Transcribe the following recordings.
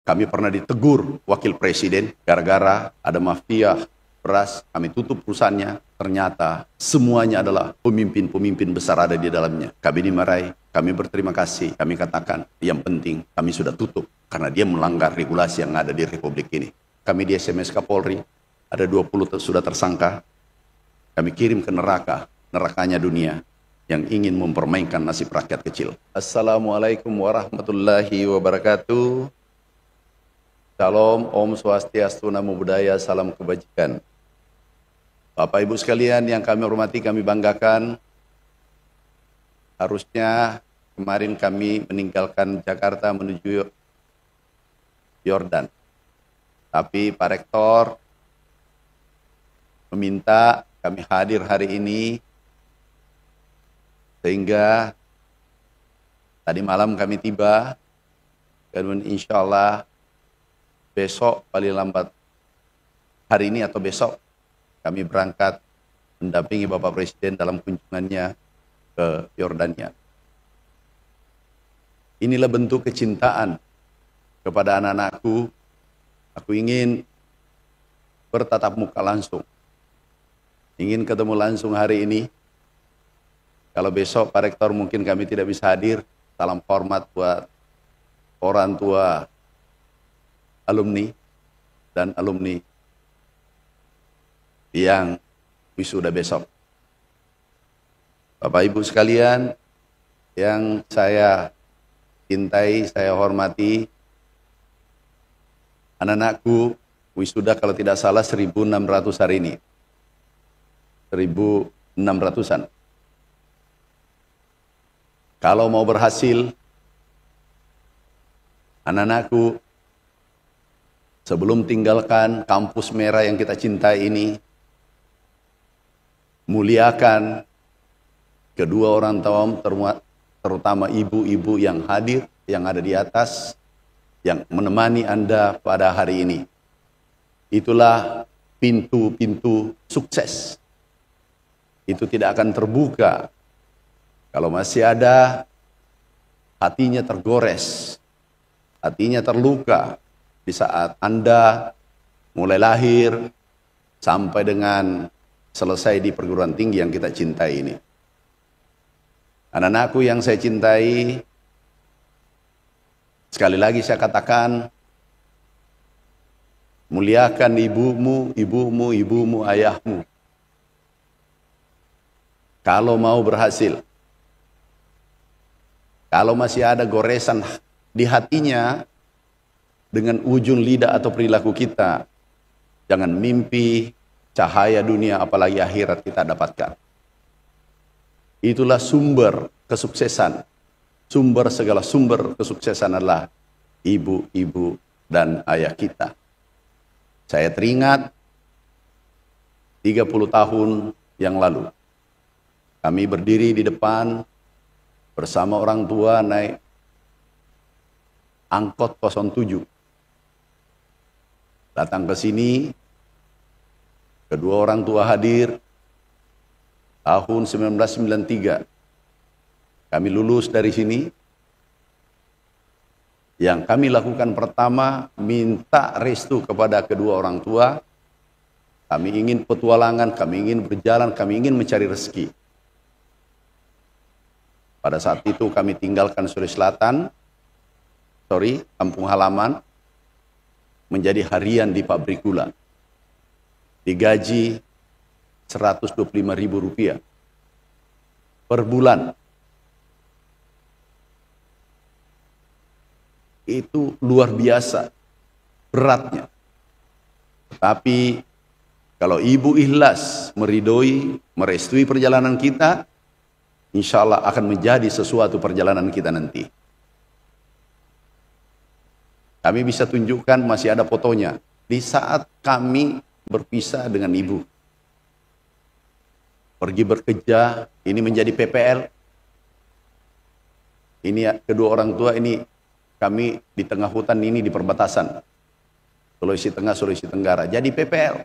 Kami pernah ditegur wakil presiden gara-gara ada mafia beras, kami tutup perusahaannya. Ternyata semuanya adalah pemimpin-pemimpin besar ada di dalamnya. Kami dimarahi, kami berterima kasih, kami katakan yang penting kami sudah tutup karena dia melanggar regulasi yang ada di Republik ini. Kami di SMS Kapolri, ada 20 sudah tersangka, kami kirim ke neraka, nerakanya dunia yang ingin mempermainkan nasib rakyat kecil. Assalamualaikum warahmatullahi wabarakatuh. Shalom, Om Swastiastu, Namo Buddhaya, salam kebajikan. Bapak Ibu sekalian yang kami hormati, kami banggakan. Harusnya kemarin kami meninggalkan Jakarta menuju Yordan. Tapi Pak Rektor meminta kami hadir hari ini, sehingga tadi malam kami tiba, dan insya Allah besok paling lambat hari ini atau besok kami berangkat mendampingi Bapak Presiden dalam kunjungannya ke Yordania. Inilah bentuk kecintaan kepada anak-anakku. Aku ingin bertatap muka langsung, ingin ketemu langsung hari ini. Kalau besok Pak Rektor mungkin kami tidak bisa hadir, salam hormat buat orang tua alumni dan alumni yang wisuda besok. Bapak Ibu sekalian yang saya cintai, saya hormati, anak-anakku wisuda kalau tidak salah 1.600 hari ini. 1.600-an. Kalau mau berhasil, anak-anakku sebelum tinggalkan kampus merah yang kita cintai ini, muliakan kedua orang tua, terutama ibu-ibu yang hadir, yang ada di atas, yang menemani Anda pada hari ini. Itulah pintu-pintu sukses. Itu tidak akan terbuka kalau masih ada hatinya tergores, hatinya terluka, di saat Anda mulai lahir sampai dengan selesai di perguruan tinggi yang kita cintai ini. Anak-anakku yang saya cintai, sekali lagi saya katakan, muliakan ibumu, ibumu, ibumu, ayahmu. Kalau mau berhasil, kalau masih ada goresan di hatinya, dengan ujung lidah atau perilaku kita, jangan mimpi cahaya dunia apalagi akhirat kita dapatkan. Itulah sumber kesuksesan. Segala sumber kesuksesan adalah ibu-ibu dan ayah kita. Saya teringat 30 tahun yang lalu, kami berdiri di depan bersama orang tua naik angkot 07. Datang ke sini, kedua orang tua hadir, tahun 1993. Kami lulus dari sini. Yang kami lakukan pertama, minta restu kepada kedua orang tua. Kami ingin petualangan, kami ingin berjalan, kami ingin mencari rezeki. Pada saat itu kami tinggalkan kampung halaman, menjadi harian di pabrik gula. Digaji Rp125.000 per bulan. Itu luar biasa beratnya. Tapi kalau ibu ikhlas meridoi, merestui perjalanan kita, insya Allah akan menjadi sesuatu perjalanan kita nanti. Kami bisa tunjukkan, masih ada fotonya, di saat kami berpisah dengan ibu. Pergi bekerja, ini menjadi PPL. Ini kedua orang tua ini, kami di tengah hutan ini di perbatasan. Sulawesi Tengah, Sulawesi Tenggara. Jadi PPL.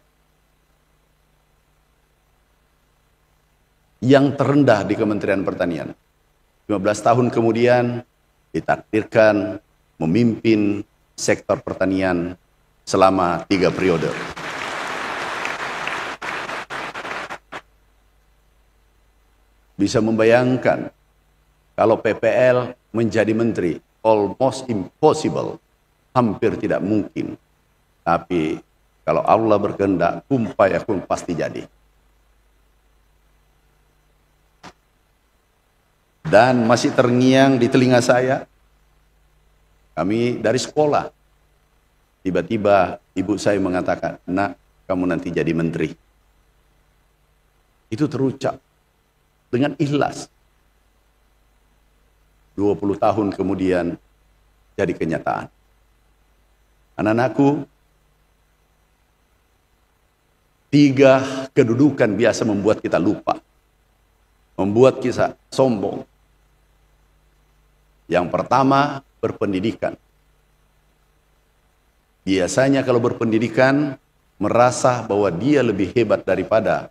Yang terendah di Kementerian Pertanian. 15 tahun kemudian ditakdirkan memimpin sektor pertanian selama 3 periode. Bisa membayangkan kalau PPL menjadi menteri, almost impossible, hampir tidak mungkin. Tapi kalau Allah berkehendak, kun fayakun pasti jadi. Dan masih terngiang di telinga saya, kami dari sekolah, tiba-tiba ibu saya mengatakan, "Nak, kamu nanti jadi menteri." Itu terucap dengan ikhlas. 20 tahun kemudian jadi kenyataan. Anak-anakku, 3 kedudukan biasa membuat kita lupa, membuat kita sombong. Yang pertama, berpendidikan. Biasanya kalau berpendidikan, merasa bahwa dia lebih hebat daripada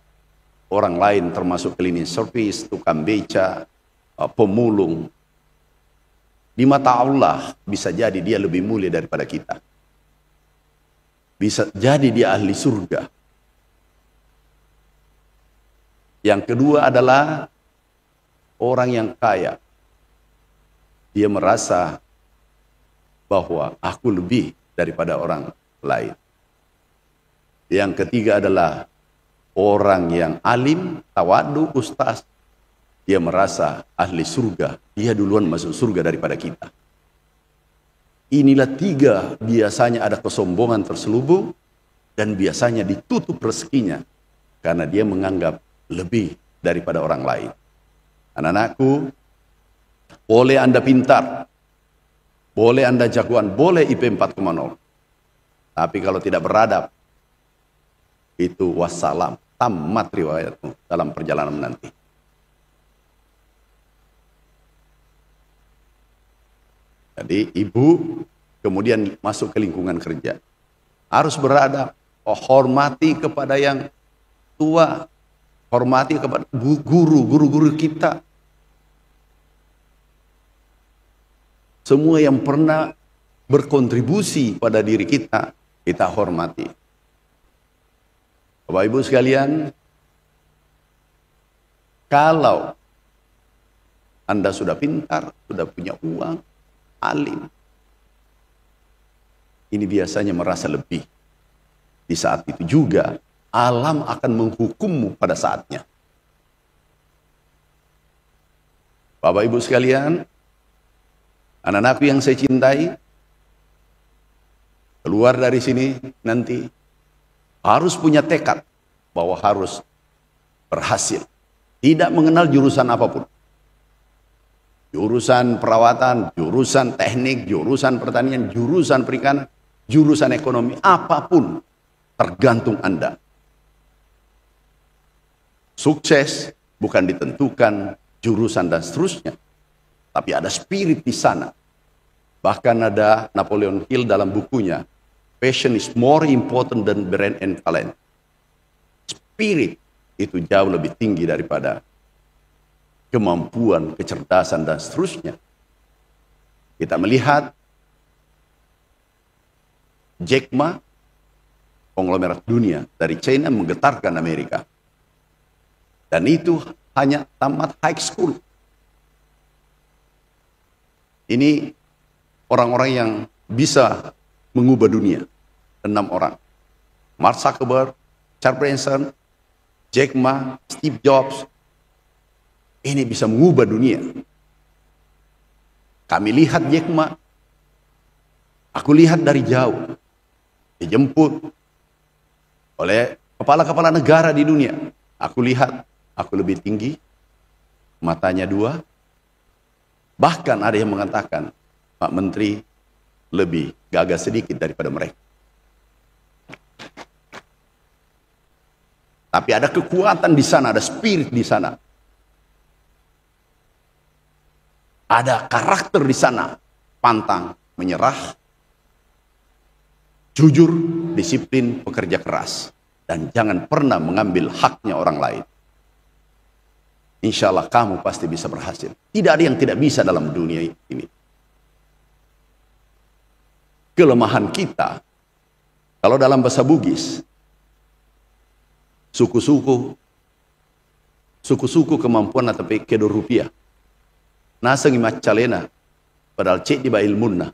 orang lain, termasuk cleaning service, tukang beca, pemulung. Di mata Allah, bisa jadi dia lebih mulia daripada kita. Bisa jadi dia ahli surga. Yang kedua adalah orang yang kaya. Dia merasa bahwa aku lebih daripada orang lain. Yang ketiga adalah orang yang alim, tawadu, ustaz. Dia merasa ahli surga. Dia duluan masuk surga daripada kita. Inilah 3 biasanya ada kesombongan terselubung dan biasanya ditutup rezekinya karena dia menganggap lebih daripada orang lain. Anak-anakku, boleh Anda pintar, boleh Anda jagoan, boleh IP 4,0. Tapi kalau tidak beradab, itu wassalam, tamat riwayatmu dalam perjalanan nanti. Jadi ibu kemudian masuk ke lingkungan kerja. Harus beradab, hormati kepada yang tua, hormati kepada guru-guru kita. Semua yang pernah berkontribusi pada diri kita, kita hormati. Bapak Ibu sekalian, kalau Anda sudah pintar, sudah punya uang, alim, ini biasanya merasa lebih. Di saat itu juga, alam akan menghukummu pada saatnya. Bapak Ibu sekalian, anak-anakku yang saya cintai, keluar dari sini nanti harus punya tekad bahwa harus berhasil. Tidak mengenal jurusan apapun. Jurusan perawatan, jurusan teknik, jurusan pertanian, jurusan perikanan, jurusan ekonomi, apapun tergantung Anda. Sukses bukan ditentukan jurusan dan seterusnya, tapi ada spirit di sana. Bahkan ada Napoleon Hill dalam bukunya, passion is more important than brain and talent. Spirit itu jauh lebih tinggi daripada kemampuan, kecerdasan, dan seterusnya. Kita melihat Jack Ma, konglomerat dunia dari China menggetarkan Amerika. Dan itu hanya tamat high school. Ini orang-orang yang bisa mengubah dunia. 6 orang. Mark Zuckerberg, Charles Branson, Jack Ma, Steve Jobs. Ini bisa mengubah dunia. Kami lihat Jack Ma. Aku lihat dari jauh. Dijemput oleh kepala-kepala negara di dunia. Aku lihat, aku lebih tinggi. Matanya 2. Bahkan ada yang mengatakan, Pak Menteri lebih gagah sedikit daripada mereka. Tapi ada kekuatan di sana, ada spirit di sana. Ada karakter di sana. Pantang, menyerah, jujur, disiplin, pekerja keras. Dan jangan pernah mengambil haknya orang lain. Insya Allah kamu pasti bisa berhasil. Tidak ada yang tidak bisa dalam dunia ini. kelemahan kita. Kalau dalam bahasa Bugis, suku-suku kemampuan tapi kedo rupiah. Nasa ngimat calena, padahal cek di ilmunna.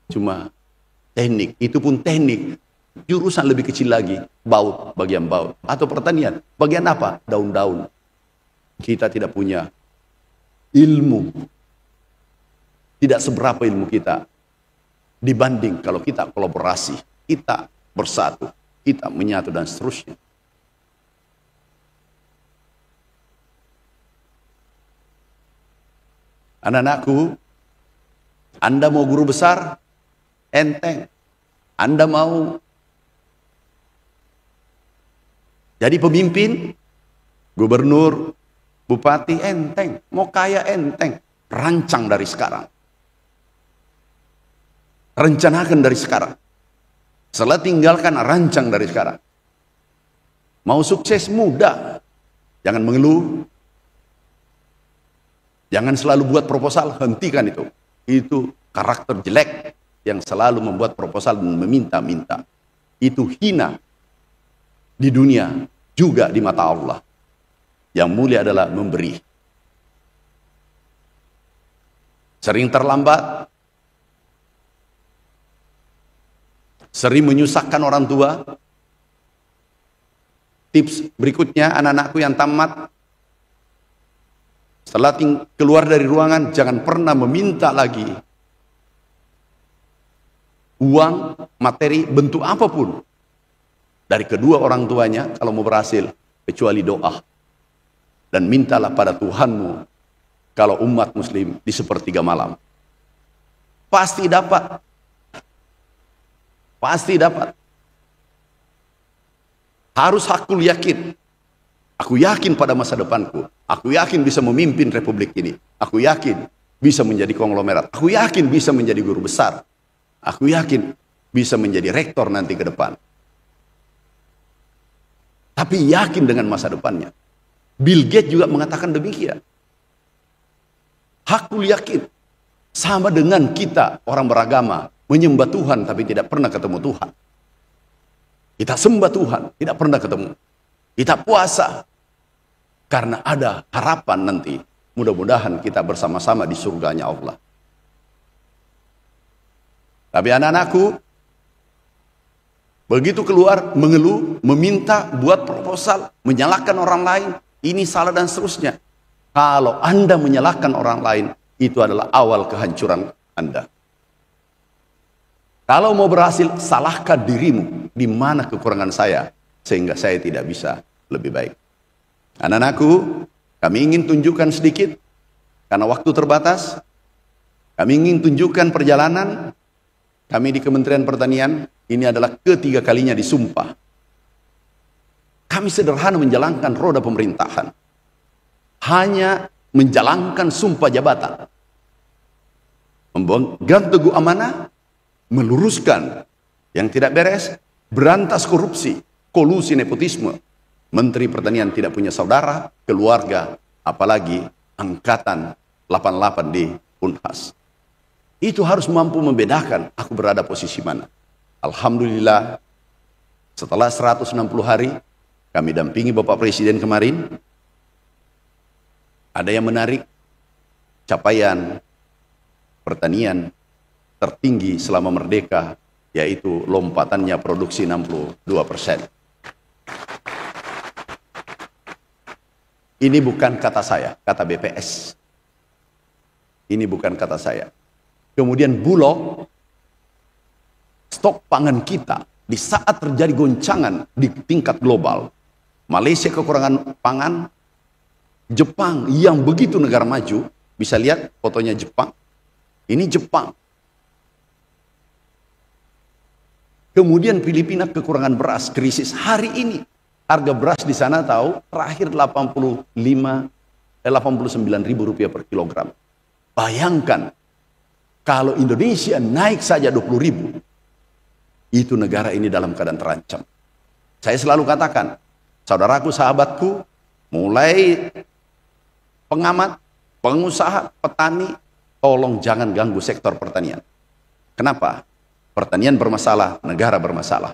Cuma teknik, itu pun teknik. Jurusan lebih kecil lagi, baut, bagian baut. Atau pertanian, bagian apa? Daun-daun. Kita tidak punya ilmu. Tidak seberapa ilmu kita dibanding kalau kita kolaborasi, kita bersatu, kita menyatu dan seterusnya. Anak-anakku, Anda mau guru besar? Enteng. Anda mau jadi pemimpin? Gubernur, bupati, enteng. Mau kaya, enteng. Rancang dari sekarang. Rencanakan dari sekarang. Setelah tinggalkan, rancang dari sekarang. Mau sukses mudah. Jangan mengeluh. Jangan selalu buat proposal, hentikan itu. Itu karakter jelek yang selalu membuat proposal dan meminta-minta. Itu hina di dunia juga di mata Allah. Yang mulia adalah memberi. Sering terlambat, sering menyusahkan orang tua. Tips berikutnya, anak-anakku yang tamat, setelah keluar dari ruangan, jangan pernah meminta lagi uang, materi, bentuk apapun dari kedua orang tuanya kalau mau berhasil, kecuali doa. Dan mintalah pada Tuhanmu kalau umat muslim di sepertiga malam. Pasti dapat. Pasti dapat. Harus hakul yakin. Aku yakin pada masa depanku. Aku yakin bisa memimpin republik ini. Aku yakin bisa menjadi konglomerat. Aku yakin bisa menjadi guru besar. Aku yakin bisa menjadi rektor nanti ke depan. Tapi yakin dengan masa depannya. Bill Gates juga mengatakan demikian. Hakul yakin. Sama dengan kita orang beragama menyembah Tuhan tapi tidak pernah ketemu Tuhan. Kita sembah Tuhan, tidak pernah ketemu. Kita puasa karena ada harapan nanti. Mudah-mudahan kita bersama-sama di surganya Allah. Tapi anak-anakku, begitu keluar mengeluh, meminta, buat proposal, menyalahkan orang lain, ini salah dan seterusnya. Kalau Anda menyalahkan orang lain, itu adalah awal kehancuran Anda. Kalau mau berhasil, salahkan dirimu. Di mana kekurangan saya, sehingga saya tidak bisa lebih baik. Anak-anakku, kami ingin tunjukkan sedikit, karena waktu terbatas. Kami ingin tunjukkan perjalanan kami di Kementerian Pertanian. Ini adalah ketiga kalinya disumpah. Kami sederhana menjalankan roda pemerintahan. Hanya menjalankan sumpah jabatan. Memegang teguh amanah, meluruskan yang tidak beres, berantas korupsi, kolusi nepotisme. Menteri Pertanian tidak punya saudara, keluarga, apalagi angkatan 88 di Unhas. Itu harus mampu membedakan aku berada posisi mana. Alhamdulillah, setelah 160 hari, kami dampingi Bapak Presiden kemarin, ada yang menarik capaian pertanian tertinggi selama merdeka, yaitu lompatannya produksi 62%. Ini bukan kata saya, kata BPS. Ini bukan kata saya. Kemudian Bulog, stok pangan kita di saat terjadi goncangan di tingkat global, Malaysia kekurangan pangan, Jepang yang begitu negara maju, bisa lihat fotonya Jepang, ini Jepang. Kemudian Filipina kekurangan beras, krisis. Hari ini harga beras di sana tahu terakhir 89.000 rupiah per kilogram. Bayangkan kalau Indonesia naik saja 20.000, itu negara ini dalam keadaan terancam. Saya selalu katakan, saudaraku, sahabatku, mulai pengamat, pengusaha, petani, tolong jangan ganggu sektor pertanian. Kenapa? Pertanian bermasalah, negara bermasalah.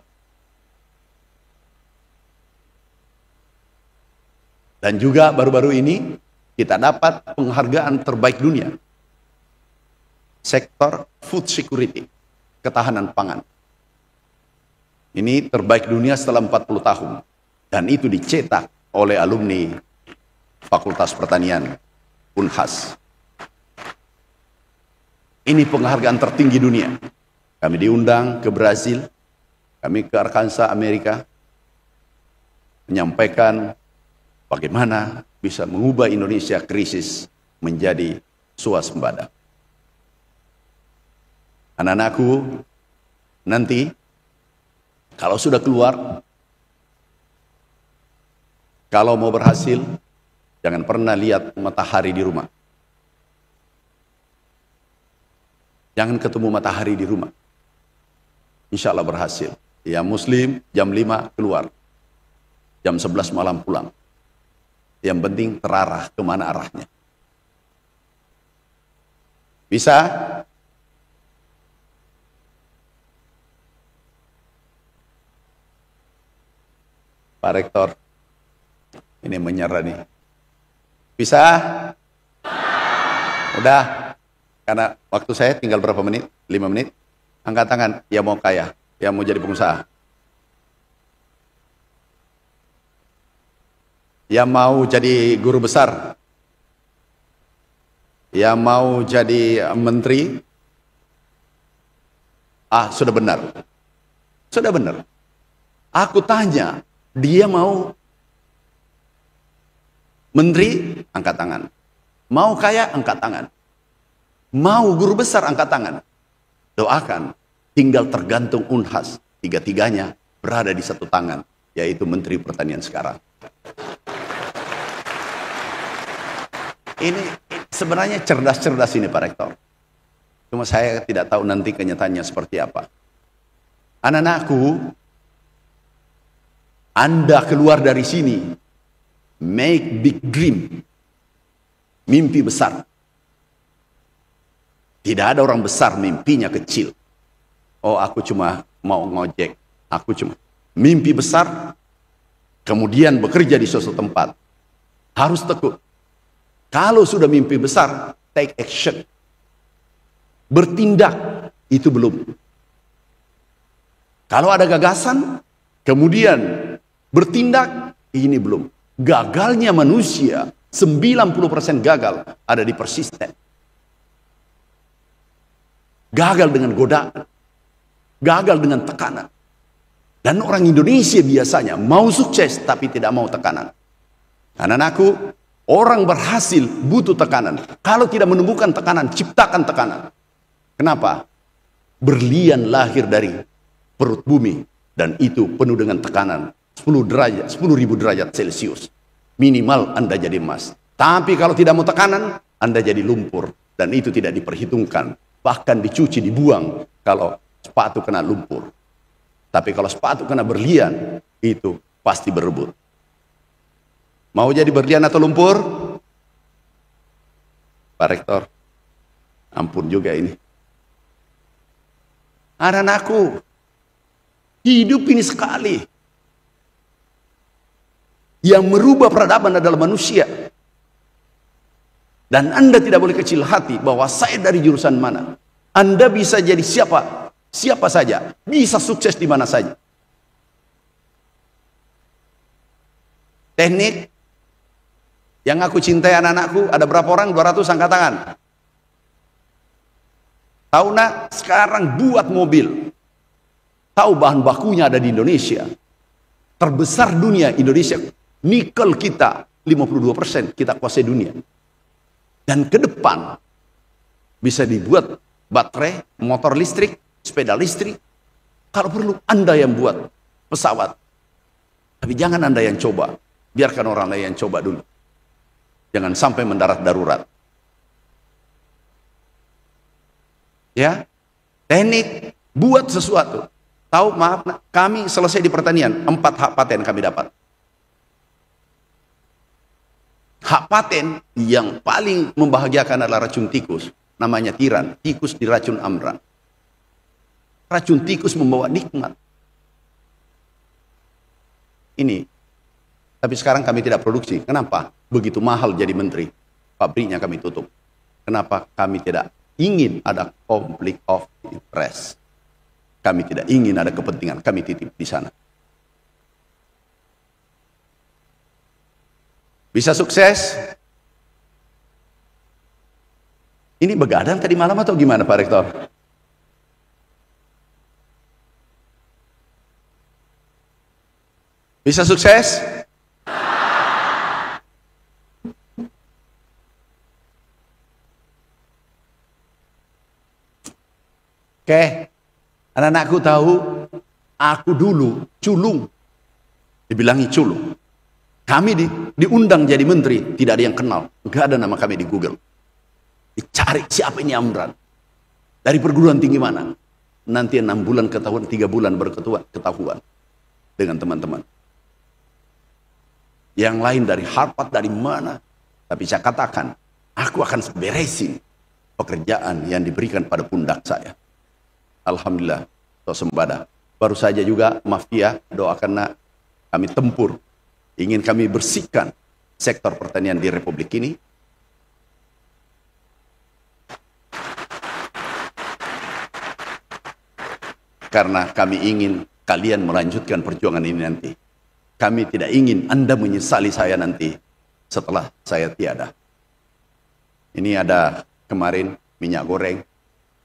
Dan juga baru-baru ini kita dapat penghargaan terbaik dunia. Sektor food security, ketahanan pangan. Ini terbaik dunia setelah 40 tahun. Dan itu dicetak oleh alumni Fakultas Pertanian Unhas. Ini penghargaan tertinggi dunia. Kami diundang ke Brazil, kami ke Arkansas, Amerika, menyampaikan bagaimana bisa mengubah Indonesia krisis menjadi swasembada. Anak-anakku, nanti kalau sudah keluar, kalau mau berhasil, jangan pernah lihat matahari di rumah. Jangan ketemu matahari di rumah. Insya Allah berhasil. Ya Muslim, jam 5 keluar. Jam 11 malam pulang. Yang penting terarah kemana arahnya. Bisa? Pak Rektor, ini menyerah nih. Bisa? Udah? Karena waktu saya tinggal berapa menit? 5 menit? Angkat tangan, yang mau kaya, yang mau jadi pengusaha. Yang mau jadi guru besar. Yang mau jadi menteri. Sudah benar. Sudah benar. Aku tanya, dia mau menteri, angkat tangan. Mau kaya, angkat tangan. Mau guru besar, angkat tangan. Doakan, tinggal tergantung Unhas. Tiga-tiganya berada di satu tangan, yaitu Menteri Pertanian sekarang. Ini sebenarnya cerdas-cerdas ini Pak Rektor. Cuma saya tidak tahu nanti kenyataannya seperti apa. Anak-anakku, Anda keluar dari sini, make big dream, mimpi besar. Tidak ada orang besar mimpinya kecil. Oh, aku cuma mau ngojek, aku cuma mimpi besar, kemudian bekerja di suatu tempat. Harus tekun. Kalau sudah mimpi besar, take action. Bertindak, itu belum. Kalau ada gagasan, kemudian bertindak, ini belum. Gagalnya manusia, 90% gagal ada di persisten. Gagal dengan godaan, gagal dengan tekanan. Dan orang Indonesia biasanya mau sukses tapi tidak mau tekanan. Anak-anakku, orang berhasil butuh tekanan. Kalau tidak menemukan tekanan, ciptakan tekanan. Kenapa? Berlian lahir dari perut bumi dan itu penuh dengan tekanan 10.000 derajat Celcius. Minimal Anda jadi emas. Tapi kalau tidak mau tekanan, Anda jadi lumpur dan itu tidak diperhitungkan. Bahkan dicuci, dibuang kalau sepatu kena lumpur. Tapi kalau sepatu kena berlian, itu pasti berebut. Mau jadi berlian atau lumpur? Pak Rektor, ampun juga ini. Anak-anakku, hidup ini sekali. Yang merubah peradaban adalah manusia. Dan Anda tidak boleh kecil hati bahwa saya dari jurusan mana. Anda bisa jadi siapa saja. Bisa sukses di mana saja. Teknik yang aku cintai anak-anakku, ada berapa orang? 200, angkat tangan. Tahu nak, sekarang buat mobil. Tahu bahan bakunya ada di Indonesia. Terbesar dunia Indonesia. Nikel kita 52%, kita kuasai dunia. Dan ke depan bisa dibuat baterai, motor listrik, sepeda listrik. Kalau perlu Anda yang buat pesawat. Tapi jangan Anda yang coba. Biarkan orang lain yang coba dulu. Jangan sampai mendarat darurat. Ya, teknik buat sesuatu. Tahu, maaf, kami selesai di pertanian, 4 hak paten kami dapat. Hak paten yang paling membahagiakan adalah racun tikus. Namanya tiran, tikus diracun amran. Racun tikus membawa nikmat. Ini. Tapi sekarang kami tidak produksi. Kenapa? Begitu mahal jadi menteri. Pabriknya kami tutup. Kenapa? Kami tidak ingin ada konflik of interest. Kami tidak ingin ada kepentingan. Kami titip di sana. Bisa sukses? Ini begadang tadi malam atau gimana Pak Rektor? Bisa sukses? Oke, anak-anakku tahu, aku dulu culung, dibilangi culung. Kami diundang jadi menteri, tidak ada yang kenal, nggak ada nama kami di Google. Dicari siapa ini Amran, dari perguruan tinggi mana? Nanti 6 bulan ketahuan, 3 bulan ketahuan dengan teman-teman. Yang lain dari Harvard, dari mana? Tapi saya katakan, aku akan beresin pekerjaan yang diberikan pada pundak saya. Alhamdulillah, sembada. Baru saja juga mafia, doakan kami tempur. Ingin kami bersihkan sektor pertanian di Republik ini. Karena kami ingin kalian melanjutkan perjuangan ini nanti. Kami tidak ingin Anda menyesali saya nanti setelah saya tiada. Ini ada kemarin minyak goreng,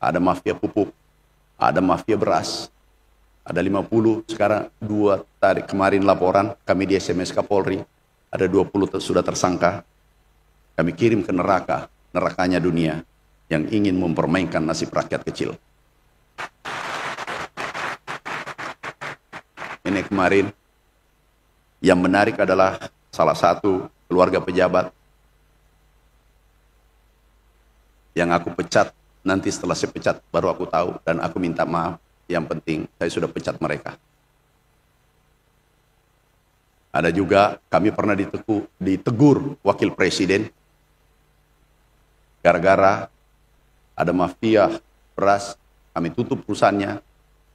ada mafia pupuk, ada mafia beras, ada 50, sekarang 2 tadi kemarin laporan kami di SMS Kapolri, ada 20 sudah tersangka. Kami kirim ke neraka, nerakanya dunia yang ingin mempermainkan nasib rakyat kecil. Ini kemarin yang menarik adalah salah satu keluarga pejabat yang aku pecat. Nanti setelah saya pecat baru aku tahu dan aku minta maaf. Yang penting saya sudah pecat mereka. Ada juga kami pernah ditegur wakil presiden gara-gara ada mafia beras, kami tutup perusahaannya.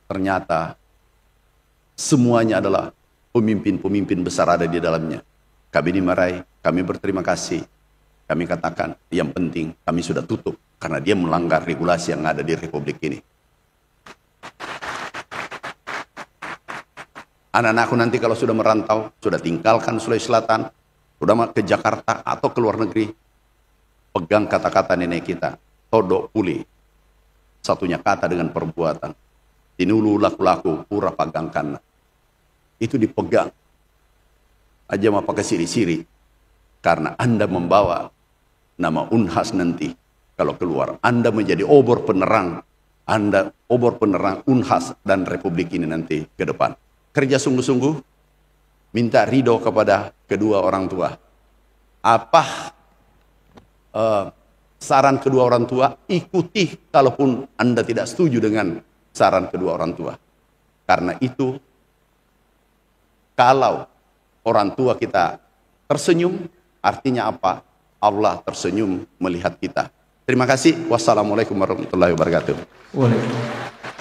Ternyata semuanya adalah pemimpin-pemimpin besar ada di dalamnya. Kami dimarahi, kami berterima kasih. Kami katakan yang penting kami sudah tutup karena dia melanggar regulasi yang ada di Republik ini. Anak-anakku nanti kalau sudah merantau, sudah tinggalkan Sulawesi Selatan, sudah ke Jakarta atau ke luar negeri, pegang kata-kata nenek kita, todo puli, satunya kata dengan perbuatan, tinulu laku-laku, pura pagangkan. Itu dipegang, aja mau pakai siri-siri, karena Anda membawa nama Unhas nanti, kalau keluar, Anda menjadi obor penerang, Anda obor penerang Unhas dan Republik ini nanti ke depan. Kerja sungguh-sungguh, minta ridho kepada kedua orang tua. Apa saran kedua orang tua? Ikuti kalaupun Anda tidak setuju dengan saran kedua orang tua. Karena itu, kalau orang tua kita tersenyum, artinya apa? Allah tersenyum melihat kita. Terima kasih. Wassalamualaikum warahmatullahi wabarakatuh. Waalaikumsalam.